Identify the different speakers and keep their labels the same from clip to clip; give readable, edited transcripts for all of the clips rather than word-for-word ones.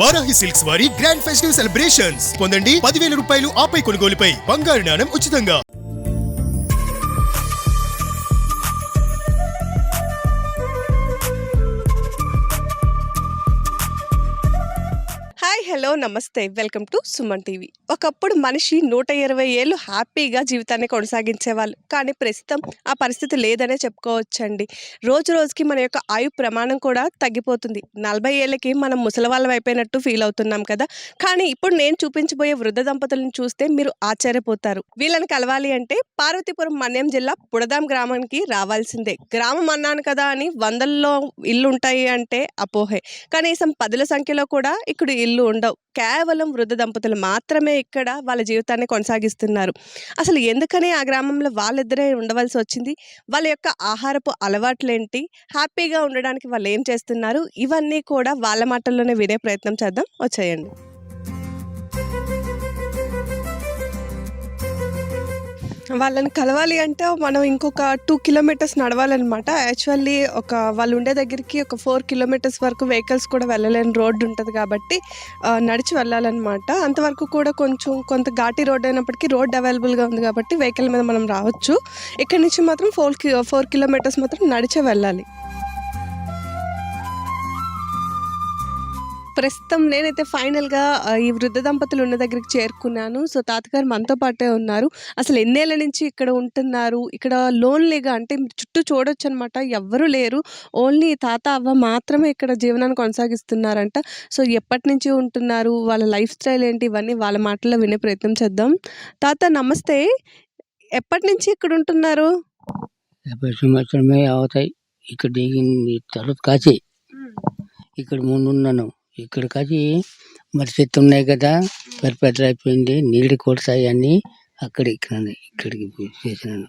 Speaker 1: Varahi silks వారి grand festive celebrations పొందండి 10,000 రూపాయలు ఆపై కొనుగోలుపై బంగారు నాణెం ఉచితంగా.
Speaker 2: హాయ్ హలో నమస్తే వెల్కమ్ టు సుమన్ టీవీ. ఒకప్పుడు మనిషి 120 ఏళ్ళు హ్యాపీగా జీవితాన్ని కొనసాగించేవాళ్ళు, కానీ ప్రస్తుతం ఆ పరిస్థితి లేదనే చెప్పుకోవచ్చండి. రోజు రోజుకి మన యొక్క ఆయు ప్రమాణం కూడా తగ్గిపోతుంది. 40 ఏళ్ళకి మనం ముసలివాళ్ళం అయిపోయినట్టు ఫీల్ అవుతున్నాం కదా. కానీ ఇప్పుడు నేను చూపించబోయే వృద్ధ దంపతులను చూస్తే మీరు ఆశ్చర్యపోతారు. వీళ్ళని కలవాలి అంటే పార్వతీపురం మన్యం జిల్లా పుడదాం గ్రామానికి రావాల్సిందే. గ్రామం అన్నాను కదా అని వందల్లో ఇల్లు ఉంటాయి అంటే అపోహే. కనీసం 10ల సంఖ్యలో కూడా ఇక్కడ ఇల్లు ఉండవు. కేవలం వృద్ధ దంపతులు మాత్రమే ఇక్కడ వాళ్ళ జీవితాన్ని కొనసాగిస్తున్నారు. అసలు ఎందుకని ఆ గ్రామంలో వాళ్ళిద్దరే ఉండవలసి వచ్చింది? వాళ్ళ యొక్క ఆహారపు అలవాట్లేంటి? హ్యాపీగా ఉండడానికి వాళ్ళు ఏం చేస్తున్నారు? ఇవన్నీ కూడా వాళ్ళ మాటల్లోనే వినే ప్రయత్నం చేద్దాం. వచ్చేయండి. వాళ్ళని కలవాలి అంటే మనం ఇంకొక 2 కిలోమీటర్స్ నడవాలన్నమాట. యాక్చువల్లీ వాళ్ళు ఉండే దగ్గరికి ఒక 4 కిలోమీటర్స్ వరకు వెహికల్స్ కూడా వెళ్ళలేని రోడ్డు ఉంటుంది కాబట్టి నడిచి వెళ్ళాలన్నమాట. అంతవరకు కూడా కొంత ఘాటి రోడ్ అయినప్పటికీ రోడ్ అవైలబుల్గా ఉంది కాబట్టి వెహికల్ మీద మనం రావచ్చు. ఇక్కడి నుంచి మాత్రం 4 కిలోమీటర్స్ మాత్రం నడిచే వెళ్ళాలి. ప్రస్తుతం నేనైతే ఫైనల్గా ఈ వృద్ధ దంపతులు ఉన్న దగ్గరికి చేరుకున్నాను. సో తాతగారు మనతో పాటే ఉన్నారు. అసలు ఎన్నేళ్ళ నుంచి ఇక్కడ ఉంటున్నారు? ఇక్కడ లోన్లీగా అంటే మీరు చుట్టూ చూడొచ్చు అనమాట, ఎవ్వరూ లేరు. ఓన్లీ తాత అవ్వ మాత్రమే ఇక్కడ జీవనాన్ని కొనసాగిస్తున్నారంట. సో ఎప్పటి నుంచి ఉంటున్నారు, వాళ్ళ లైఫ్ స్టైల్ ఏంటి, ఇవన్నీ వాళ్ళ మాటల్లో వినే ప్రయత్నం చేద్దాం. తాత నమస్తే, ఎప్పటి నుంచి ఇక్కడ ఉంటున్నారు?
Speaker 3: 50 సంవత్సరమే అవుతాయి. ఇక్కడ దిగింది తర్వాత కాచి ఇక్కడ ముందున్నాను. ఇక్కడ కాచి మరి చెత్త ఉన్నాయి కదా, పెద్ద అయిపోయింది, నీళ్ళు కొడతాయి అని ఇక్కడికి చేసినాను.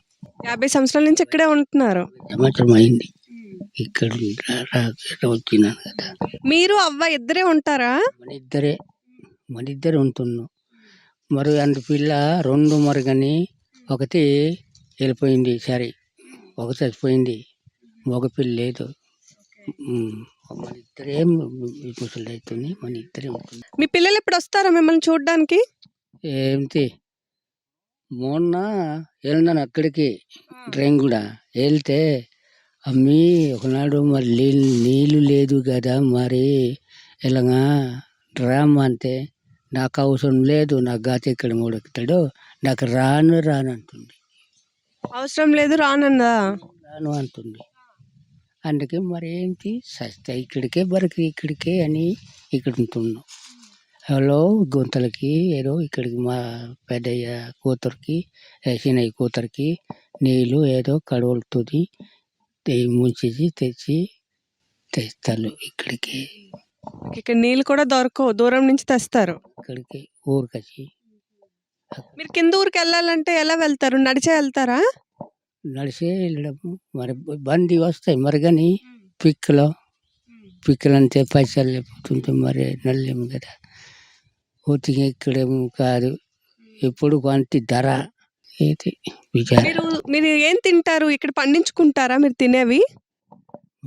Speaker 2: 50 సంవత్సరాల నుంచి ఇక్కడే ఉంటున్నారు.
Speaker 3: సంవత్సరం అయింది ఇక్కడ వచ్చినాను కదా.
Speaker 2: మీరు అవ్వ ఇద్దరే ఉంటారా?
Speaker 3: మన ఇద్దరే ఉంటున్నాం. మరి అంత పిల్ల 2 మరి కానీ ఒకటి వెళ్ళిపోయింది. సరే, ఒకటి చచ్చిపోయింది. మగ పిల్ల లేదు. మన ఇద్దరే ముసలి అవుతుంది. మన ఇద్దరే ఉంటుంది.
Speaker 2: మీ పిల్లలు ఎప్పుడు వస్తారా మిమ్మల్ని చూడడానికి?
Speaker 3: ఏంటి మొన్న వెళ్ళినాను అక్కడికి, ట్రైన్ కూడా వెళ్తే అమ్మి ఒకనాడు మరి నీళ్ళు లేదు కదా, మరి ఇలాగా డ్రామా అంటే నాకు అవసరం లేదు, నాకు గాతి ఇక్కడ మూడెక్కుతాడు, నాకు రాను అంటుంది.
Speaker 2: అవసరం లేదు రాను
Speaker 3: అంటుంది. అందుకే మరి ఏంటి సస్తా ఇక్కడికే అని ఇక్కడ ఉంటున్నాం. హలో గుంతలకి ఏదో ఇక్కడికి మా పెద్దయ్య కూతురికి, చిన్నయ్య కూతురికి నీళ్ళు ఏదో కడవలుతుంది, ముంచేసి తెస్తారు ఇక్కడికి.
Speaker 2: ఇక్కడ నీళ్ళు కూడా దొరకవు, దూరం నుంచి తెస్తారు.
Speaker 3: ఇక్కడికి ఊరికొచ్చి
Speaker 2: మీరు కింద ఊరికి వెళ్ళాలంటే ఎలా వెళ్తారు? నడిచే వెళ్తారా?
Speaker 3: నడిచే వెళ్ళడం. మరి బండి వస్తాయి మరి, కానీ పిక్కలు అంటే పైసలు లేకపోతుంటే మరి నల్లేము కదా. పూర్తిగా ఇక్కడేమో కాదు, ఎప్పుడు వంటి ధర అయితే
Speaker 2: మీరు ఏం తింటారు? ఇక్కడ పండించుకుంటారా మీరు తినేవి?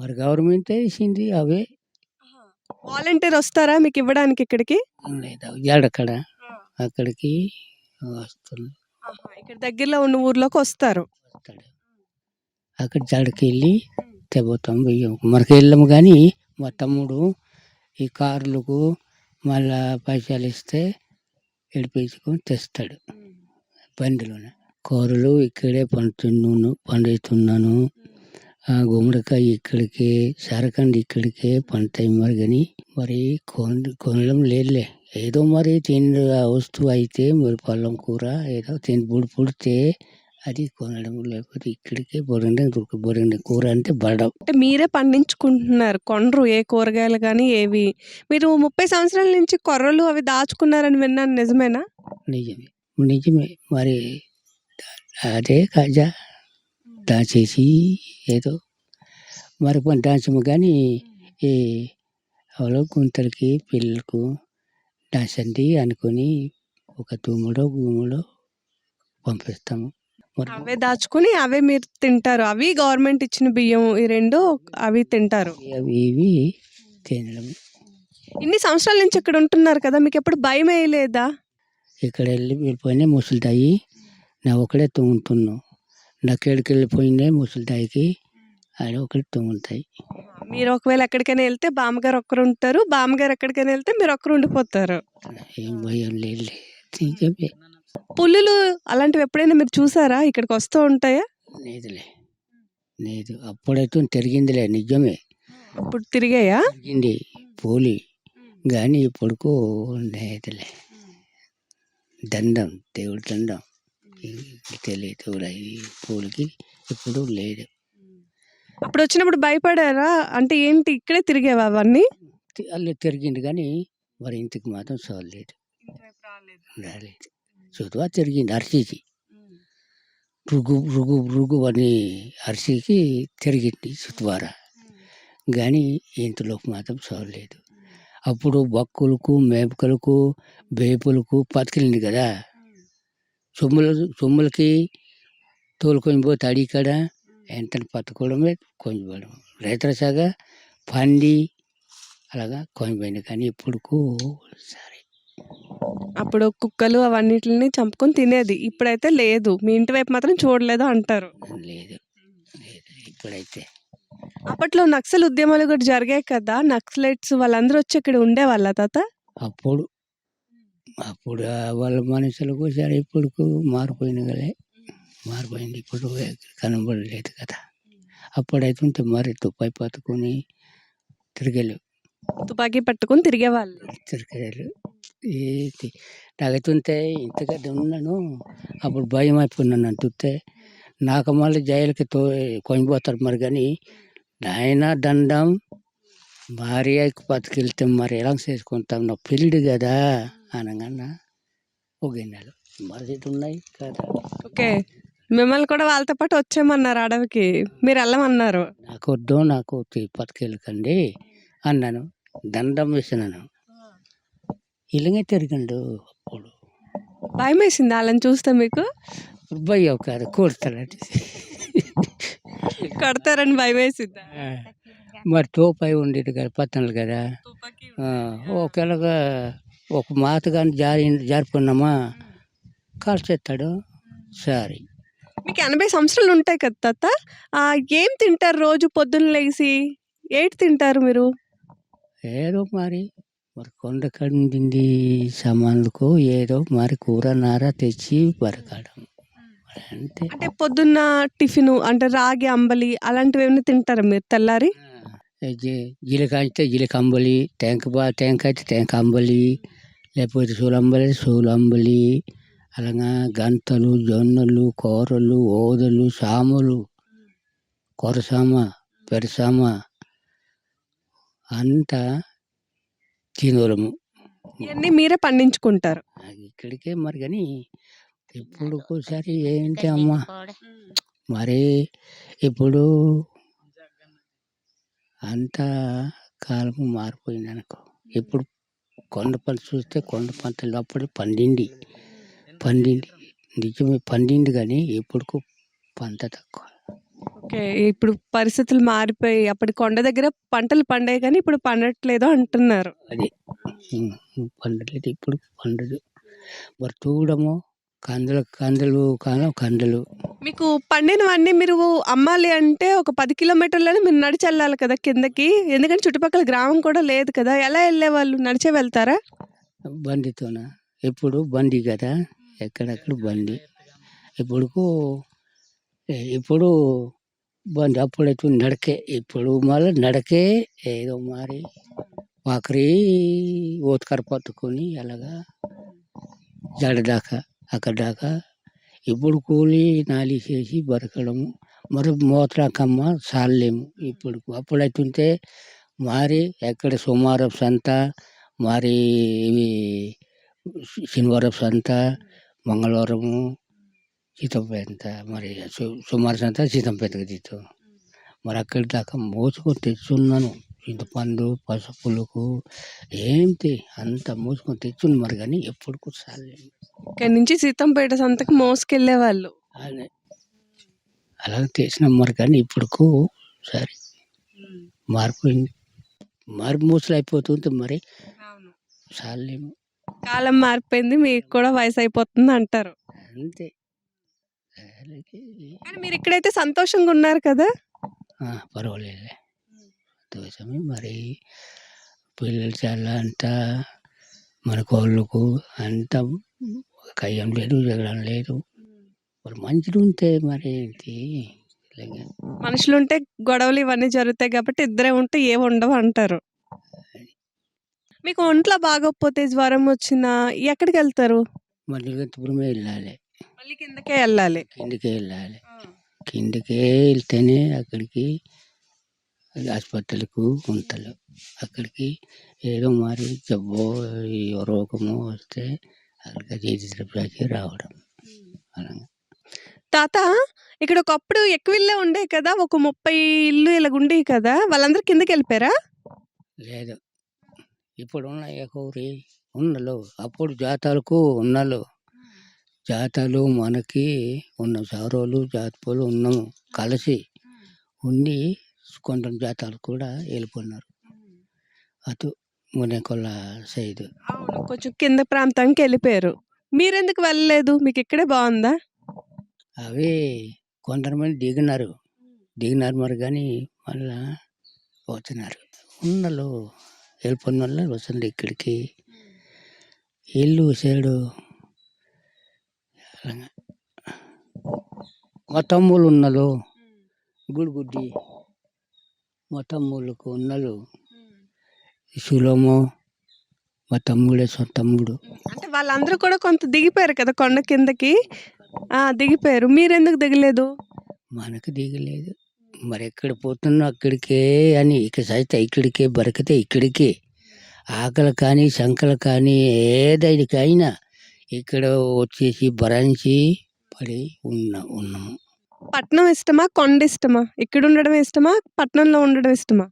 Speaker 3: మరి గవర్నమెంట్ వేసింది అవే.
Speaker 2: వాలంటీర్ వస్తారా మీకు ఇవ్వడానికి ఇక్కడికి?
Speaker 3: లేదా ఎడక్కడ అక్కడికి వస్తుంది.
Speaker 2: ఇక్కడ దగ్గరలో ఉన్న ఊర్లోకి వస్తారు.
Speaker 3: అక్కడ జడకి వెళ్ళి తెపోతాం బియ్యం. మనకి వెళ్ళాము కానీ మా తమ్ముడు ఈ కార్లకు మళ్ళా పైసలు ఇస్తే ఎడిపించుకొని తెస్తాడు బండిలోనే. కూరలు ఇక్కడే పండిస్తున్నాను. గుమ్మడికాయ ఇక్కడికే, సరకండి ఇక్కడికే పండుతాయి. మరి కానీ మరి కొనడం లేదులే. ఏదో మరి తిండి వస్తువు అయితే మరి పొలం కూర ఏదో పుడితే అది కొనడం, లేకపోతే ఇక్కడికే బొరండి కూర అంటే బడం.
Speaker 2: అంటే మీరే పండించుకుంటున్నారు, కొనరు ఏ కూరగాయలు కానీ ఏవి. మీరు 30 సంవత్సరాల నుంచి కొర్రలు అవి దాచుకున్నారని విన్నాను, నిజమేనా?
Speaker 3: నిజమే. మరి అదే కాజా దాచేసి ఏదో మరి దాచము కానీ ఈ అవలో గుంతలకి పిల్లలకు దాచండి అనుకొని ఒక గుమ్ముడో పంపిస్తాము.
Speaker 2: అవే దాచుకుని అవే మీరు తింటారు. అవి గవర్నమెంట్ ఇచ్చిన బియ్యం, ఈ రెండు అవి తింటారు.
Speaker 3: ఇవి తినడం
Speaker 2: ఇన్ని సంవత్సరాల నుంచి ఇక్కడ ఉంటున్నారు కదా, మీకు ఎప్పుడు భయం వేయలేదా?
Speaker 3: ఇక్కడ వెళ్ళిపోయినాయి ముసలిదాయి, నా ఒకడే తుంగుతున్నాను. నాకెడికి వెళ్ళిపోయినాయి ముసలిదాయికి, ఆడ ఒకటి తుంగుతాయి.
Speaker 2: మీరు ఒకవేళ ఎక్కడికైనా వెళ్తే బామ్మగారు ఒక్కరు ఉంటారు, బామ్మగారు ఎక్కడికైనా వెళ్తే మీరు ఒక్కరు ఉండిపోతారు.
Speaker 3: ఏం భయం లేదు, చెప్పే
Speaker 2: పులులు అలాంటివి ఎప్పుడైనా మీరు చూసారా? ఇక్కడికి వస్తూ ఉంటాయా?
Speaker 3: లేదులే, లేదు. అప్పుడైతే తిరిగిందిలే, నిజమే
Speaker 2: ఇప్పుడు తిరిగాయా?
Speaker 3: తిరిగింది పోలి, కానీ ఇప్పుడుకు లేదులే. దండం, దేవుడి దండం. తెలియదు కూడా ఈ పూలకి ఇప్పుడు లేదు.
Speaker 2: అప్పుడు వచ్చినప్పుడు భయపడారా? అంటే ఏంటి ఇక్కడే తిరిగేవా అవన్నీ?
Speaker 3: అల్లు తిరిగింది కానీ మరి ఇంటికి మాత్రం చూడలేదు, రాలేదు. చుట్టూ తిరిగింది అరిసికి, రుగు రుగు రుగు అని అరిసికి తిరిగింది చుట్టువారా, కానీ ఇంటిలోకి మాత్రం చూడలేదు. అప్పుడు బక్కులకు మేపకలకు బేపులకు బతికింది కదా, సొమ్ములకి తోలుకొని పోతే అడిగడ ఎంత పట్టుకోవడమే కొంచెం రైతుల సాగా పండి అలాగా కొనిపోయింది. కానీ ఇప్పుడుకు సరే
Speaker 2: అప్పుడు కుక్కలు అవన్నిటిని చంపుకొని తినేది, ఇప్పుడైతే లేదు. మీ ఇంటి వైపు మాత్రం చూడలేదు అంటారు.
Speaker 3: లేదు, లేదు ఇప్పుడైతే.
Speaker 2: అప్పట్లో నక్సల్ ఉద్యమాలు కూడా జరిగాయి కదా, నక్సలైట్స్ వాళ్ళందరూ వచ్చి ఇక్కడ ఉండేవాళ్ళ తాత?
Speaker 3: అప్పుడు అప్పుడు వాళ్ళ మనుషులకు సరే ఇప్పుడుకు మారిపోయింది కదా, మారిపోయింది. ఇప్పుడు కనబడలేదు కదా. అప్పుడైతే ఉంటే మరి తుపాయి పట్టుకొని తిరిగేలు,
Speaker 2: తుపాకీ పట్టుకొని తిరిగేవాళ్ళు.
Speaker 3: తిరిగేలు. ఏంటి నాకైతుంటే ఇంతగడ్డ ఉన్నాను, అప్పుడు భయం అయిపోయినాను అంటుంటే నాకు మళ్ళీ జైలుకి కొనిపోతారు మరి. కానీ నాయన దండం, భార్యకి బతికెళ్తే మరి ఎలా చేసుకుంటాం, నా పెళ్ళి కదా అనగా ఒక గిన్నెలు మరి ఉన్నాయి కదా.
Speaker 2: ఓకే, మిమ్మల్ని కూడా వాళ్ళతో పాటు వచ్చేయమన్నారు అడవికి, మీరు వెళ్ళమన్నారు.
Speaker 3: నాకు వద్దు, నాకు బతికెళ్ళకండి అన్నాను. దండం వేసినాను, ఇలాగే తిరిగిండు. అప్పుడు
Speaker 2: భయం వేసింది వాళ్ళని చూస్తే మీకు?
Speaker 3: భయం కాదు, కొడతాడంటే
Speaker 2: కొడతారని భయం వేసిందా?
Speaker 3: మరి తోపై ఉండేది కదా, పత్తనలు కదా. ఒకవేళగా ఒక మాత కానీ జారిపోయినామా కాల్చేస్తాడు. సరే
Speaker 2: మీకు 80 సంవత్సరాలు ఉంటాయి కదా తాత, ఏం తింటారు రోజు పొద్దున్న లేచి? ఏంటి తింటారు మీరు?
Speaker 3: ఏదో మరి కొండ కండింది సామాన్లకు ఏదో మరి కూర నార తెచ్చి బరకడం అంతే.
Speaker 2: అంటే పొద్దున్న టిఫిన్ అంటే రాగి అంబలి అలాంటివి ఏమైనా తింటారా మీరు తెల్లారి?
Speaker 3: జీలక అయితే జీలక అంబలి, ట్యాంక్ అయితే ట్యాంక్ అంబలి, లేకపోతే సూలంబలి, అలాగా గంతలు, జొన్నలు, కూరలు, ఓదలు, సాములు, కొరసామ, పెరసామ అంతా తినోలము.
Speaker 2: ఇవన్నీ మీరే పండించుకుంటారు?
Speaker 3: ఇక్కడికే మరి. కానీ ఇప్పుడు ఒకసారి ఏంటి అమ్మా మరి, ఇప్పుడు అంతా కాలము మారిపోయింది అనుకో. ఇప్పుడు కొండ పంట చూస్తే కొండ పంటలు అప్పుడు పండింది నిజమే పండింది, కానీ ఇప్పుడు పంట తక్కువ.
Speaker 2: ఓకే, ఇప్పుడు పరిస్థితులు మారిపోయి అప్పటి కొండ దగ్గర పంటలు పండాయి కానీ ఇప్పుడు పండట్లేదు అంటున్నారు.
Speaker 3: అది పండలేదు, ఇప్పుడు పండదు. మరి చూడము కందలు.
Speaker 2: మీకు పండినవన్నీ మీరు అమ్మాలి అంటే ఒక 10 కిలోమీటర్లని మీరు నడిచి వెళ్ళాలి కదా కిందకి, ఎందుకంటే చుట్టుపక్కల గ్రామం కూడా లేదు కదా. ఎలా వెళ్ళేవాళ్ళు? నడిచే వెళ్తారా?
Speaker 3: బండితోన. ఇప్పుడు బండి కదా, ఎక్కడెక్కడ బండి. ఇప్పుడు బండి, అప్పుడైతే నడకే. ఇప్పుడు మళ్ళీ నడకే ఏదో మరి పాకరి ఓతకర పట్టుకొని అలాగా జడ దాకా అక్కడ దాకా. ఇప్పుడు కూలి నాలి చేసి బతకడము, మరి మోతరాకమ్మ చాలేము ఇప్పుడు. అప్పుడైతుంటే మరి ఎక్కడ సోమవారం సంత, మరి ఇవి శనివారం సంత, మంగళవారము సీతంపేట, మరి సోమవారం సంత సీతంపేటకు తీస్తాం. మరి అక్కడి దాకా మోసుకొని తెచ్చున్నాను. చింతపండు, పసుపులకు ఏంటి అంత మోసుకొని తెచ్చుంది మరి. కానీ ఎప్పుడు చాలేము.
Speaker 2: ఇక్కడి నుంచి సీతంపేట సంతకు మోసుకెళ్లే వాళ్ళు.
Speaker 3: అలా తెచ్చినాం మరి. కానీ ఇప్పుడుకు సరే మారిపోయింది. మరి మూసలు అయిపోతుంది మరి
Speaker 2: అవును.
Speaker 3: చాలేము
Speaker 2: కాలం మారిపోయింది. మీకు కూడా వయసు అయిపోతుంది అంటారు.
Speaker 3: అంతే. వాళ్ళకి
Speaker 2: కానీ మీరు ఇక్కడైతే సంతోషంగా ఉన్నారు కదా?
Speaker 3: పర్వాలేదులే సంతోషమే మరి పిల్లలు చాలా అంతా మన కోళ్ళకు అంతా కయ్యం లేదు జగడం లేదు మరి మంచిగా ఉంటే మరి ఏంటి ఇలాగే
Speaker 2: మనుషులుంటే గొడవలు ఇవన్నీ జరుగుతాయి కాబట్టి ఇద్దరే ఉంటే ఏమి ఉండవు అంటారు. మీకు ఒంట్లో బాగోకపోతే జ్వరం వచ్చినా ఎక్కడికి వెళ్తారు?
Speaker 3: మళ్ళీ గంతపురమే వెళ్ళాలి
Speaker 2: మళ్ళీ కిందకే వెళ్ళాలి.
Speaker 3: కిందికే వెళ్ళాలి కిందకే వెళ్తేనే అక్కడికి ఆసుపత్రులకు ఉంటారు అక్కడికి ఏదో మరి జబ్బో ఈ రోగము వస్తే అక్కడికి జీవితకి రావడం అలా
Speaker 2: తాత, ఇక్కడ ఒకప్పుడు ఎక్కువ ఇల్లే ఉండే కదా, ఒక 30 ఇల్లు ఇలాగ ఉండేవి కదా, వాళ్ళందరూ కిందకి వెళ్ళిపోయారా?
Speaker 3: లేదు ఇప్పుడు ఉన్న ఊరి ఉన్నలు అప్పుడు జాతాలకు ఉన్నలు జాతాలు మనకి ఉన్న సారోలు జాతపోలు ఉన్నాము కలిసి ఉండి కొంచెం జాతాలు కూడా వెళ్ళిపోయినారు అటు మునేకొల్ల సైడ్
Speaker 2: అవును, కొంచెం కింద ప్రాంతానికి వెళ్ళిపోయారు. మీరెందుకు వెళ్ళలేదు? మీకు ఇక్కడే బాగుందా?
Speaker 3: అవి కొంతమంది దిగినారు మరి కానీ మళ్ళా పోతున్నారు ఉన్నలు వెళ్ళిపోయిన వాళ్ళు వస్తుంది ఇక్కడికి ఇల్లు సైడు మా తమ్ముళ్ళు ఉన్నలు గుడిగుడ్డి మా తమ్ముళ్ళకు ఉన్నలు సులోము మా తమ్ముడే సొంత తమ్ముడు
Speaker 2: అంటే వాళ్ళందరూ కూడా కొంత దిగిపోయారు కదా కొండ కిందకి. దిగిపోయారు. మీరెందుకు దిగలేదు?
Speaker 3: మనకు దిగలేదు మరి ఎక్కడ పోతున్నా అక్కడికే అని ఇక సైతే ఇక్కడికే బరికితే ఇక్కడికే ఆకలి కానీ శంకలు కానీ ఏదైనా ఇక్కడ వచ్చేసి భరించి పడి ఉన్నాము
Speaker 2: పట్నం ఇష్టమా, కొండ ఇష్టమా? ఇక్కడ ఉండడం ఇష్టమా, పట్నంలో ఉండడం ఇష్టమా?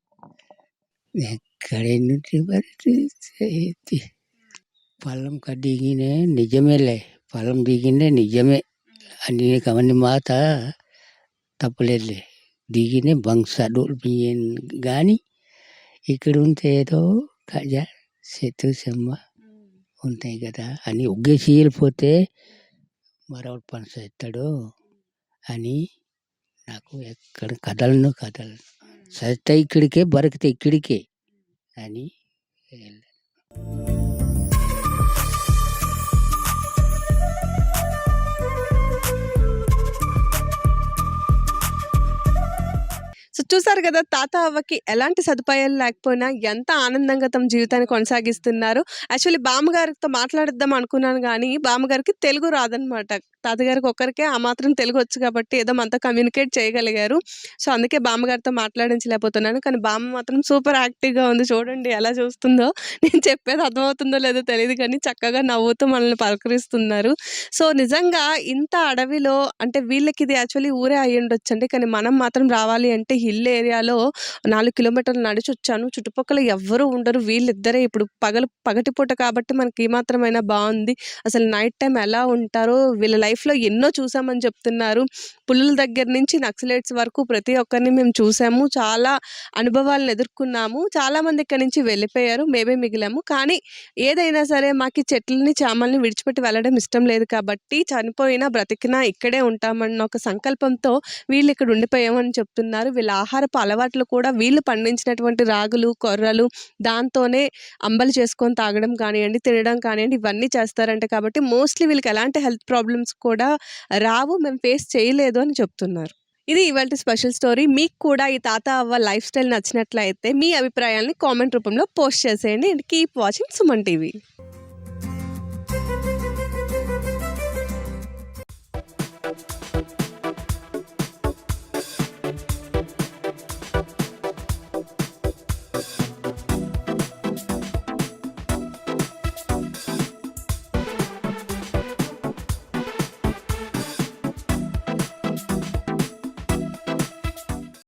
Speaker 3: ఎక్కడ నుంచి పరిస్థితి పొలం దిగినే నిజమేలే పొలం దిగినే నిజమే అని అవన్నీ మాట తప్పలేదులే దిగినే బంగ్సాడు కానీ ఇక్కడ ఉంటే ఏదో కజా చెట్టు చెమ్మ ఉంటాయి కదా అని ఒగ్గేసి వెళ్ళిపోతే మరొకటి పని చేస్తాడు అని నాకు ఎక్కడ కదలను సత్తా ఇక్కడికే బరికితే ఇక్కడికే అని
Speaker 2: సో చూసారు కదా, తాత అవ్వకి ఎలాంటి సదుపాయాలు లేకపోయినా ఎంత ఆనందంగా తమ జీవితాన్ని కొనసాగిస్తున్నారు. యాక్చువల్లీ బామ్మగారితో మాట్లాడిద్దాం అనుకున్నాను కానీ బామ్మగారికి తెలుగు రాదనమాట. తాతగారికి ఒక్కరికే ఆ మాత్రం తెలుగు వచ్చు కాబట్టి ఏదో మనతో కమ్యూనికేట్ చేయగలిగారు. సో అందుకే బామ్మగారితో మాట్లాడించలేకపోతున్నాను. కానీ బామ్మ మాత్రం సూపర్ యాక్టివ్గా ఉంది. చూడండి ఎలా చూస్తుందో. నేను చెప్పేది అర్థమవుతుందో లేదో తెలియదు కానీ చక్కగా నవ్వుతూ మనల్ని పలకరిస్తున్నారు. సో నిజంగా ఇంత అడవిలో అంటే వీళ్ళకి ఇది యాక్చువల్లీ ఊరే అయ్యి ఉండొచ్చండి. కానీ మనం మాత్రం రావాలి అంటే హిల్ ఏరియాలో 4 కిలోమీటర్లు నడిచి వచ్చాను. చుట్టుపక్కల ఎవ్వరూ ఉండరు. వీళ్ళిద్దరే ఇప్పుడు పగటిపూట కాబట్టి మనకి ఏమాత్రమైనా బాగుంది. అసలు నైట్ టైం ఎలా ఉంటారో వీళ్ళ లైఫ్లో ఎన్నో చూసామని చెప్తున్నారు. పులుల దగ్గర నుంచి నక్సలైట్స్ వరకు ప్రతి ఒక్కరిని మేము చూసాము. చాలా అనుభవాలను ఎదుర్కొన్నాము. చాలామంది ఇక్కడి నుంచి వెళ్ళిపోయారు, మేమే మిగిలాము. కానీ ఏదైనా సరే మాకు చెట్లని చేమల్ని విడిచిపెట్టి వెళ్ళడం ఇష్టం లేదు కాబట్టి చనిపోయినా బ్రతికినా ఇక్కడే ఉంటామన్న ఒక సంకల్పంతో వీళ్ళు ఇక్కడ ఉండిపోయామని చెప్తున్నారు. వీళ్ళ ఆహారపు అలవాట్లు కూడా వీళ్ళు పండించినటువంటి రాగులు, కొర్రలు దాంతోనే అంబలి చేసుకొని తాగడం కానివ్వండి, తినడం కానివ్వండి, ఇవన్నీ చేస్తారంట. కాబట్టి మోస్ట్లీ వీళ్ళకి ఎలాంటి హెల్త్ ప్రాబ్లమ్స్ కూడా రావు, మేము ఫేస్ చేయలేదు అని చెప్తున్నారు. ఇది ఇవాల్టి స్పెషల్ స్టోరీ. మీకు కూడా ఈ తాత అవ్వ లైఫ్ స్టైల్ నచ్చినట్లయితే మీ అభిప్రాయాల్ని కామెంట్ రూపంలో పోస్ట్ చేసేయండి. And keep watching Suman TV.